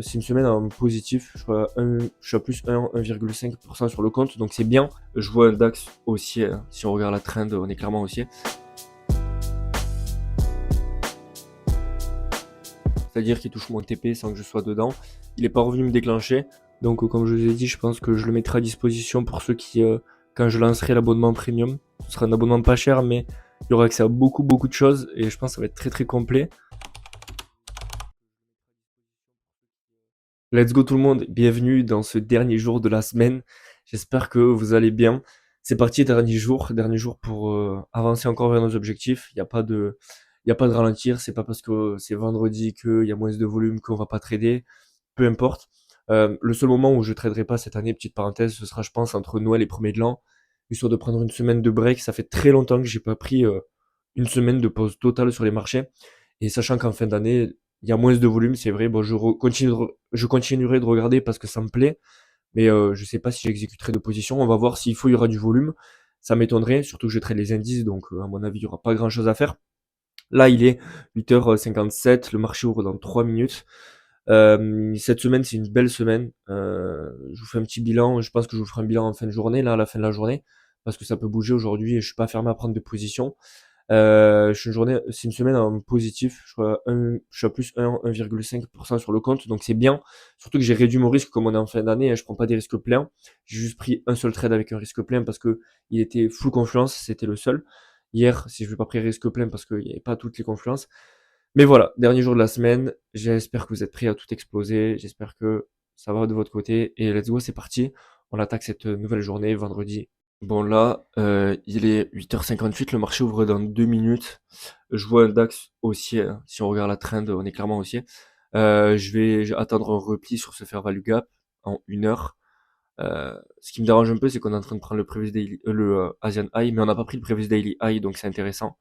C'est une semaine en positif, je suis à plus 1,5% sur le compte, donc c'est bien. Je vois un DAX haussier, hein. Si on regarde la trend, on est clairement haussier. C'est-à-dire qu'il touche mon TP sans que je sois dedans. Il n'est pas revenu me déclencher, donc comme je vous ai dit, je pense que je le mettrai à disposition pour ceux qui, quand je lancerai l'abonnement premium, ce sera un abonnement pas cher, mais il y aura accès à beaucoup de choses, et je pense que ça va être très complet. Let's go tout le monde, bienvenue dans ce dernier jour de la semaine. J'espère que vous allez bien. C'est parti, dernier jour pour avancer encore vers nos objectifs. Il y a pas de ralentir. C'est pas parce que c'est vendredi qu'il y a moins de volume qu'on va pas trader. Peu importe. Le seul moment où je traderai pas cette année, petite parenthèse, ce sera, je pense, entre Noël et 1er de l'an, histoire de prendre une semaine de break. Ça fait très longtemps que j'ai pas pris une semaine de pause totale sur les marchés. Et sachant qu'en fin d'année, il y a moins de volume, c'est vrai. Bon, je continuerai de regarder parce que ça me plaît, mais je sais pas si j'exécuterai de position. On va voir s'il faut, il y aura du volume. Ça m'étonnerait, surtout que je trade les indices, donc à mon avis, il y aura pas grand chose à faire. Là, il est 8h57, le marché ouvre dans 3 minutes. Cette semaine, c'est une belle semaine. Je vous fais un petit bilan. Je pense que je vous ferai un bilan en fin de journée, là, à la fin de la journée, parce que ça peut bouger aujourd'hui et je suis pas fermé à prendre de position. C'est une semaine en positif. Je suis à plus 1,5% sur le compte, donc c'est bien. Surtout que j'ai réduit mon risque comme on est en fin d'année, hein, je prends pas des risques pleins. J'ai juste pris un seul trade avec un risque plein parce que il était full confluence, c'était le seul. Hier, si je vais pas pris risque plein parce qu'il n'y avait pas toutes les confluences. Mais voilà, dernier jour de la semaine. J'espère que vous êtes prêts à tout exploser. J'espère que ça va de votre côté. Et let's go, c'est parti. On attaque cette nouvelle journée, vendredi. Bon là, il est 8h58, le marché ouvre dans 2 minutes. Je vois un DAX haussier, hein. Si on regarde la trend, on est clairement haussier. Je vais attendre un repli sur ce fair value gap en 1 heure. Ce qui me dérange un peu, c'est qu'on est en train de prendre le previous daily, le Asian High, mais on n'a pas pris le previous daily high, donc c'est intéressant.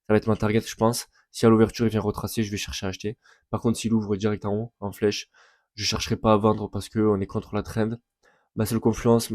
Ça va être ma target, je pense. Si à l'ouverture il vient retracer, je vais chercher à acheter. Par contre, s'il ouvre direct en haut, en flèche, je chercherai pas à vendre parce que on est contre la trend. Ma seule confluence,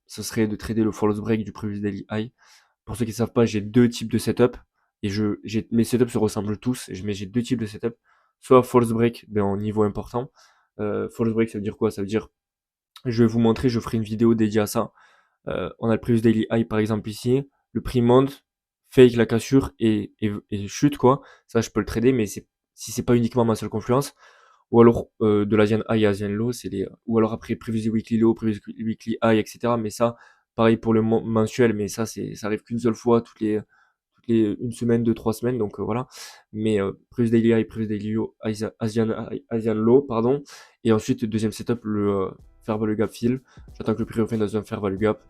ce serait de trader le false break du previous daily high. Pour ceux qui ne savent pas, j'ai deux types de setup et mes setups se ressemblent tous. Mais j'ai deux types de setup. Soit false break, mais en niveau important. False break, ça veut dire quoi? Ça veut dire, je vais vous montrer, je ferai une vidéo dédiée à ça. On a le previous daily high par exemple ici. Le prix monte, fake la cassure et chute quoi. Ça, je peux le trader, mais si c'est pas uniquement ma seule confluence. Ou alors de l'Asian High et Asian Low, ou alors après Previous Weekly Low, Previous Weekly High, etc. Mais ça, pareil pour le mensuel, mais ça arrive qu'une seule fois une semaine, 2, 3 semaines, donc voilà. Mais Previous Daily High, Previous Daily Low, Asian Low, pardon. Et ensuite, deuxième setup, le Fair Value Gap Fill. J'attends que le prix revienne dans un Fair Value Gap,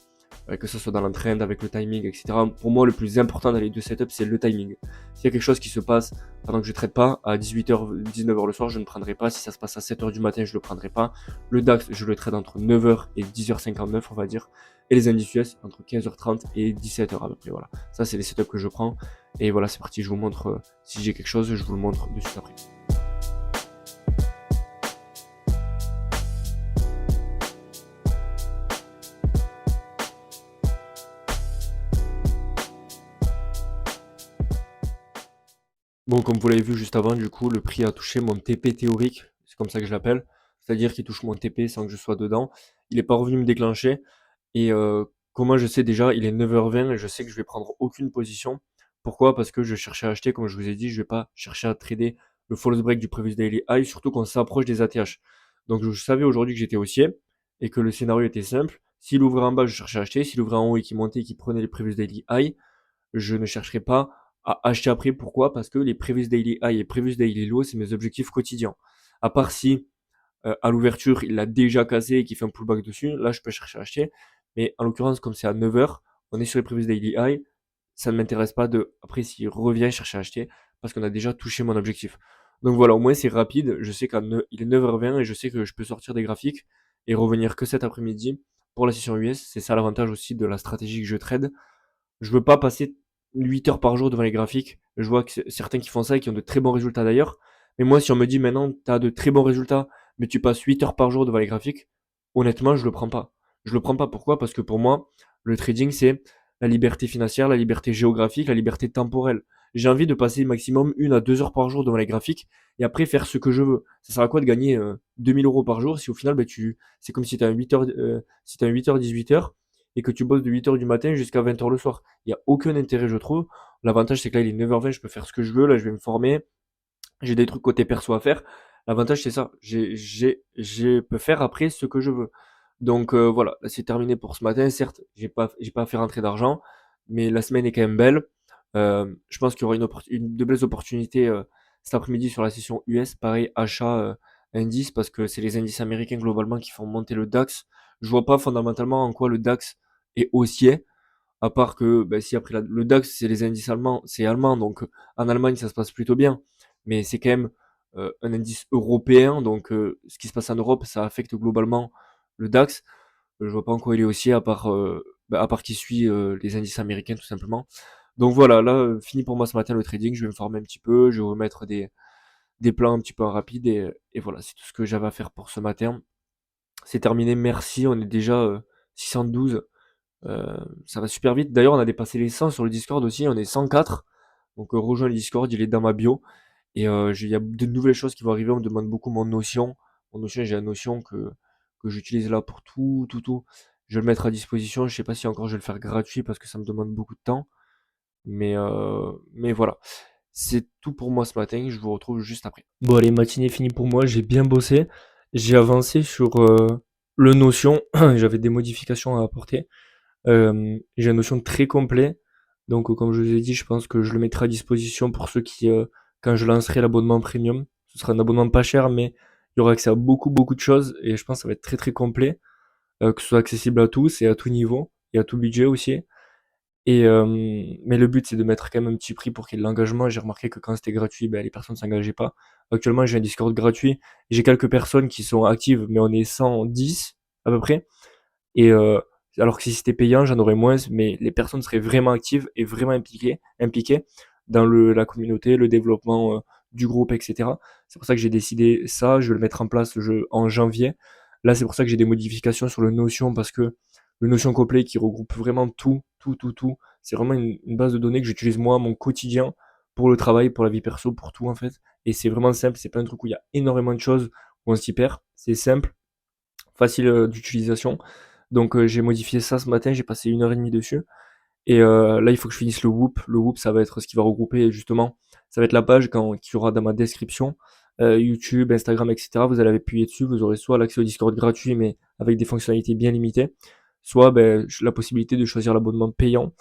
que ce soit dans l'entraîne, avec le timing, etc. Pour moi, le plus important dans les deux setups, c'est le timing. S'il y a quelque chose qui se passe pendant que je ne traite pas, à 18h, 19h le soir, je ne prendrai pas. Si ça se passe à 7h du matin, je ne le prendrai pas. Le DAX, je le trade entre 9h et 10h59, on va dire. Et les indices US entre 15h30 et 17h à peu près. Voilà. Ça, c'est les setups que je prends. Et voilà, c'est parti. Je vous montre, si j'ai quelque chose, je vous le montre de suite après. Bon, comme vous l'avez vu juste avant, du coup, le prix a touché mon TP théorique, c'est comme ça que je l'appelle, c'est-à-dire qu'il touche mon TP sans que je sois dedans. Il n'est pas revenu me déclencher, et comment je sais déjà, il est 9h20 et je sais que je vais prendre aucune position. Pourquoi? Parce que je cherchais à acheter, comme je vous ai dit, je vais pas chercher à trader le false break du previous daily high, surtout qu'on s'approche des ATH. Donc je savais aujourd'hui que j'étais haussier, et que le scénario était simple. S'il ouvrait en bas, je cherchais à acheter. S'il ouvrait en haut et qu'il montait et qu'il prenait les previous daily high, je ne chercherai pas à acheter après. Pourquoi? Parce que les previous daily high et previous daily low, c'est mes objectifs quotidiens. À part si à l'ouverture il l'a déjà cassé et qu'il fait un pullback dessus, là je peux chercher à acheter. Mais en l'occurrence, comme c'est à 9h, on est sur les previous daily high, ça ne m'intéresse pas de, après s'il revient chercher à acheter, parce qu'on a déjà touché mon objectif. Donc voilà, au moins c'est rapide, je sais qu'il est 9h20 et je sais que je peux sortir des graphiques et revenir que cet après-midi pour la session US. C'est ça l'avantage aussi de la stratégie que je trade. Je veux pas passer 8 heures par jour devant les graphiques. Je vois que certains qui font ça et qui ont de très bons résultats d'ailleurs. Mais moi, si on me dit maintenant, tu as de très bons résultats, mais tu passes 8 heures par jour devant les graphiques, honnêtement, je le prends pas. Je le prends pas. Pourquoi? Parce que pour moi, le trading, c'est la liberté financière, la liberté géographique, la liberté temporelle. j'ai envie de passer maximum 1 à 2 heures par jour devant les graphiques et après faire ce que je veux. Ça sert à quoi de gagner 2000 euros par jour si au final, c'est comme si tu as un 8h, si t'as un 8h, 18h et que tu bosses de 8h du matin jusqu'à 20h le soir. Il n'y a aucun intérêt, je trouve. L'avantage, c'est que là, il est 9h20, je peux faire ce que je veux. Là, je vais me former. J'ai des trucs côté perso à faire. L'avantage, c'est ça. Je peux faire après ce que je veux. Donc voilà, là, c'est terminé pour ce matin. Certes, j'ai pas fait rentrer d'argent, mais la semaine est quand même belle. Je pense qu'il y aura de belles opportunités cet après-midi sur la session US. Pareil, achat indice, parce que c'est les indices américains globalement qui font monter le DAX. Je vois pas fondamentalement en quoi le DAX est haussier. À part que, si après le DAX, c'est les indices allemands, c'est allemand, donc en Allemagne, ça se passe plutôt bien. Mais c'est quand même un indice européen, donc ce qui se passe en Europe, ça affecte globalement le DAX. Je vois pas en quoi il est haussier, à part qu'il suit les indices américains, tout simplement. Donc voilà, là, fini pour moi ce matin le trading, je vais me former un petit peu, je vais remettre des plans un petit peu rapides, et voilà, c'est tout ce que j'avais à faire pour ce matin. C'est terminé, merci, on est déjà 612. Ça va super vite. D'ailleurs, on a dépassé les 100 sur le Discord aussi, on est 104. Donc rejoins le Discord, il est dans ma bio. Et il y a de nouvelles choses qui vont arriver, on me demande beaucoup mon Notion. Mon Notion, j'ai la Notion que j'utilise là pour tout, tout, tout. Je vais le mettre à disposition, je sais pas si encore je vais le faire gratuit parce que ça me demande beaucoup de temps. Mais voilà. C'est tout pour moi ce matin, je vous retrouve juste après. Bon allez, matinée finie pour moi, j'ai bien bossé. J'ai avancé sur le Notion, j'avais des modifications à apporter. J'ai un Notion très complet. Donc, comme je vous ai dit, je pense que je le mettrai à disposition pour ceux qui, quand je lancerai l'abonnement premium, ce sera un abonnement pas cher, mais il y aura accès à beaucoup, beaucoup de choses et je pense que ça va être très, très complet, que ce soit accessible à tous et à tout niveau et à tout budget aussi. Mais le but, c'est de mettre quand même un petit prix pour qu'il y ait de l'engagement. J'ai remarqué que quand c'était gratuit, les personnes ne s'engageaient pas. Actuellement, j'ai un Discord gratuit. J'ai quelques personnes qui sont actives, mais on est 110 à peu près. Et alors que si c'était payant, j'en aurais moins, mais les personnes seraient vraiment actives et vraiment impliquées dans la communauté, le développement du groupe, etc. C'est pour ça que j'ai décidé ça, je vais le mettre en place en janvier. Là, c'est pour ça que j'ai des modifications sur le Notion, parce que le Notion complet qui regroupe vraiment tout, tout, tout, tout, c'est vraiment une base de données que j'utilise moi, mon quotidien, pour le travail, pour la vie perso, pour tout en fait. Et c'est vraiment simple, c'est pas un truc où il y a énormément de choses où on s'y perd. C'est simple, facile d'utilisation. Donc j'ai modifié ça ce matin, j'ai passé 1h30 dessus. Et là, il faut que je finisse le Whoop. Le Whoop, ça va être ce qui va regrouper justement. Ça va être la page qu'il y aura dans ma description. YouTube, Instagram, etc. Vous allez appuyer dessus, vous aurez soit l'accès au Discord gratuit, mais avec des fonctionnalités bien limitées, soit la possibilité de choisir l'abonnement payant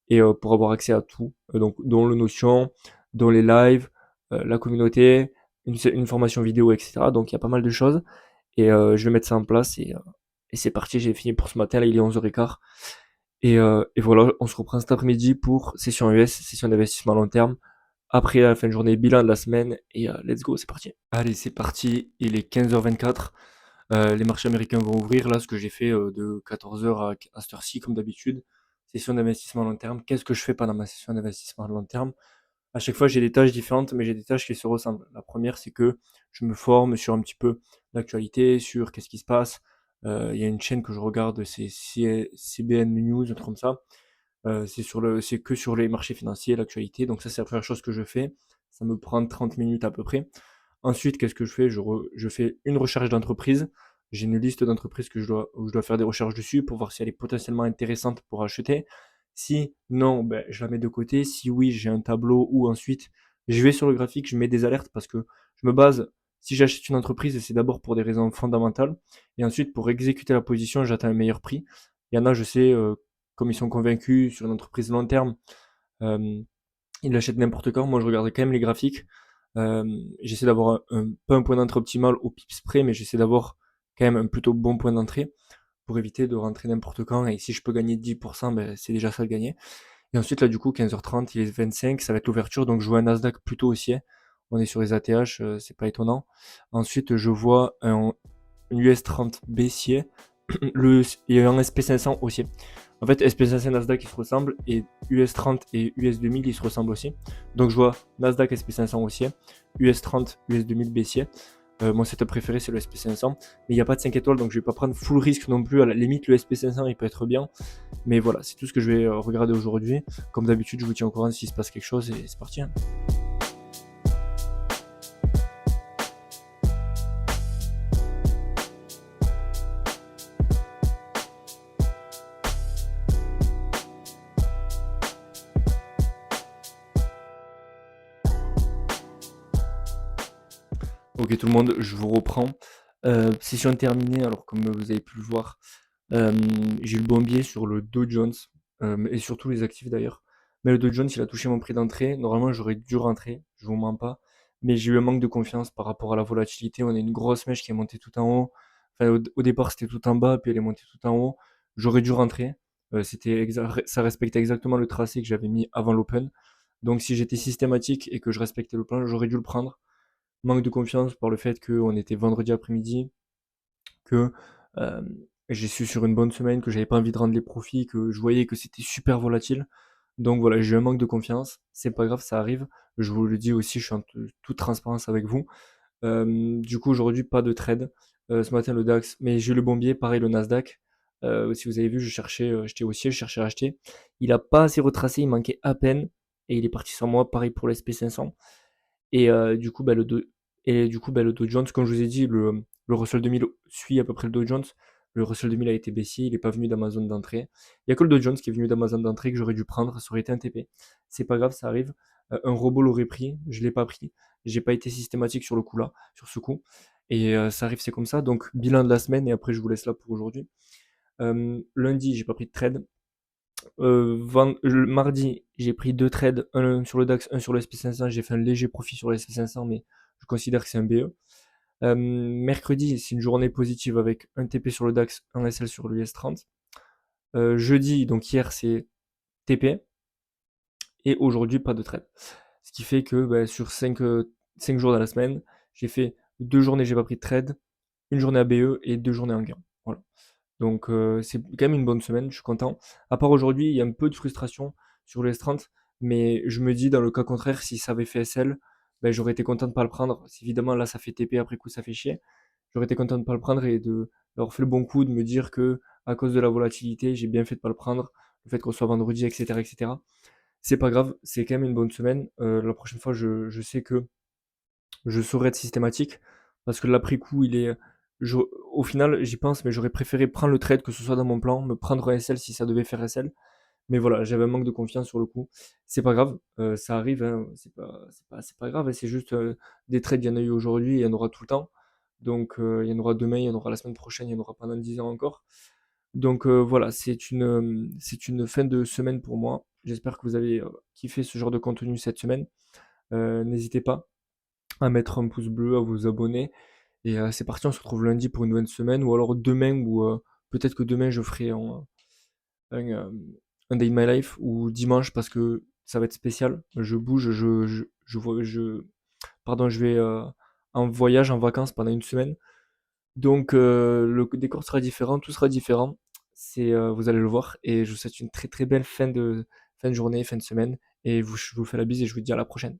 et pour avoir accès à tout, donc dont le Notion, dont les lives, la communauté, une formation vidéo, etc. Donc il y a pas mal de choses. Et je vais mettre ça en place et c'est parti, j'ai fini pour ce matin, là il est 11h15. Et voilà, on se reprend cet après-midi pour session US, session d'investissement à long terme. Après la fin de journée, bilan de la semaine et let's go, c'est parti. Allez, c'est parti, il est 15h24. Les marchés américains vont ouvrir là, ce que j'ai fait de 14h à cette heure-ci comme d'habitude. Session d'investissement à long terme. Qu'est-ce que je fais pendant ma session d'investissement à long terme? À chaque fois, j'ai des tâches différentes, mais j'ai des tâches qui se ressemblent. La première, c'est que je me forme sur un petit peu l'actualité, sur qu'est-ce qui se passe. Il y a une chaîne que je regarde, c'est CBN News, un truc comme ça. C'est que sur les marchés financiers, l'actualité. Donc ça, c'est la première chose que je fais. Ça me prend 30 minutes à peu près. Ensuite, qu'est-ce que je fais? Je fais une recherche d'entreprise. J'ai une liste d'entreprises où je dois faire des recherches dessus pour voir si elle est potentiellement intéressante pour acheter. Si non, je la mets de côté. Si oui, j'ai un tableau où ensuite je vais sur le graphique, je mets des alertes parce que je me base, si j'achète une entreprise, c'est d'abord pour des raisons fondamentales. Et ensuite, pour exécuter la position, j'attends un meilleur prix. Il y en a, je sais, comme ils sont convaincus sur une entreprise long terme, euh, ils l'achètent n'importe quand. Moi, je regarde quand même les graphiques. J'essaie d'avoir pas un point d'entrée optimal au pips près, mais j'essaie d'avoir quand même un plutôt bon point d'entrée pour éviter de rentrer n'importe quand. Et si je peux gagner 10%, c'est déjà ça de gagner. Et ensuite, là, du coup, 15h30, il est 25, ça va être l'ouverture. Donc, je vois un Nasdaq plutôt haussier. On est sur les ATH, c'est pas étonnant. Ensuite, je vois un US 30 baissier. Il y a un SP500 haussier. En fait, SP500 et Nasdaq ils se ressemblent et US30 et US2000 ils se ressemblent aussi. Donc je vois Nasdaq SP500 haussier, US30, US2000 baissier. Mon setup préféré, c'est le SP500, mais il n'y a pas de 5 étoiles, donc je vais pas prendre full risque non plus. À la limite, le SP500, il peut être bien, mais voilà, c'est tout ce que je vais regarder aujourd'hui. Comme d'habitude, je vous tiens au courant s'il se passe quelque chose, et c'est parti, hein. Ok tout le monde, je vous reprends. Session terminée, alors comme vous avez pu le voir, j'ai eu le bon biais sur le Dow Jones, et surtout les actifs d'ailleurs. Mais le Dow Jones, il a touché mon prix d'entrée. Normalement, j'aurais dû rentrer, je vous mens pas. Mais j'ai eu un manque de confiance par rapport à la volatilité. On a une grosse mèche qui est montée tout en haut. Enfin, au départ, c'était tout en bas, puis elle est montée tout en haut. J'aurais dû rentrer. Ça respectait exactement le tracé que j'avais mis avant l'open. Donc si j'étais systématique et que je respectais le plan, j'aurais dû le prendre. Manque de confiance par le fait qu'on était vendredi après-midi, que j'ai su sur une bonne semaine que j'avais pas envie de rendre les profits, que je voyais que c'était super volatile. Donc voilà, j'ai eu un manque de confiance. C'est pas grave, ça arrive. Je vous le dis aussi, je suis en toute transparence avec vous. Du coup, aujourd'hui, pas de trade. Ce matin, le DAX, mais j'ai eu le bon biais, pareil le Nasdaq. Si vous avez vu, je cherchais, j'étais haussier, je cherchais à acheter. Il a pas assez retracé, il manquait à peine. Et il est parti sur moi, pareil pour l'SP500. Et du coup, le Dow Jones, comme je vous ai dit, le Russell 2000 suit à peu près le Dow Jones. Le Russell 2000 a été baissier, il n'est pas venu dans ma zone d'entrée. Il n'y a que le Dow Jones qui est venu dans ma zone d'entrée que j'aurais dû prendre, ça aurait été un TP. C'est pas grave, ça arrive. Un robot l'aurait pris, je l'ai pas pris. J'ai pas été systématique sur le coup là, sur ce coup. Et ça arrive, c'est comme ça. Donc bilan de la semaine et après je vous laisse là pour aujourd'hui. Lundi, j'ai pas pris de trade. Le mardi, j'ai pris deux trades, un sur le DAX, un sur le SP500. J'ai fait un léger profit sur le SP500, mais je considère que c'est un BE. Mercredi, c'est une journée positive avec un TP sur le DAX, un SL sur l'US30. Jeudi, donc hier, c'est TP. Et aujourd'hui, pas de trade. Ce qui fait que sur 5 jours dans la semaine, j'ai fait 2 journées, j'ai pas pris de trade, une journée à BE et 2 journées en gain. Voilà. Donc c'est quand même une bonne semaine, je suis content. À part aujourd'hui, il y a un peu de frustration sur le S30, mais je me dis dans le cas contraire, si ça avait fait SL, j'aurais été content de pas le prendre. Évidemment, là, ça fait TP, après coup, ça fait chier. J'aurais été content de pas le prendre et d'avoir fait le bon coup, de me dire que à cause de la volatilité, j'ai bien fait de pas le prendre, le fait qu'on soit vendredi, etc., etc. C'est pas grave, c'est quand même une bonne semaine. La prochaine fois, je sais que je saurais être systématique parce que l'après-coup, au final, j'y pense, mais j'aurais préféré prendre le trade que ce soit dans mon plan, me prendre un SL si ça devait faire SL. Mais voilà, j'avais un manque de confiance sur le coup. C'est pas grave, ça arrive, hein, c'est pas grave, hein, c'est juste des trades, il y en a eu aujourd'hui, il y en aura tout le temps. Donc il y en aura demain, il y en aura la semaine prochaine, il y en aura pendant 10 ans encore. Donc voilà, c'est une fin de semaine pour moi. J'espère que vous avez kiffé ce genre de contenu cette semaine. N'hésitez pas à mettre un pouce bleu, à vous abonner. Et c'est parti, on se retrouve lundi pour une nouvelle semaine, ou alors demain, ou peut-être que demain je ferai un, un Day in My Life, ou dimanche parce que ça va être spécial. Je bouge, pardon, je vais en voyage, en vacances pendant une semaine. Donc le décor sera différent, tout sera différent. Vous allez le voir. Et je vous souhaite une très très belle fin de journée, fin de semaine. Et je vous fais la bise et je vous dis à la prochaine.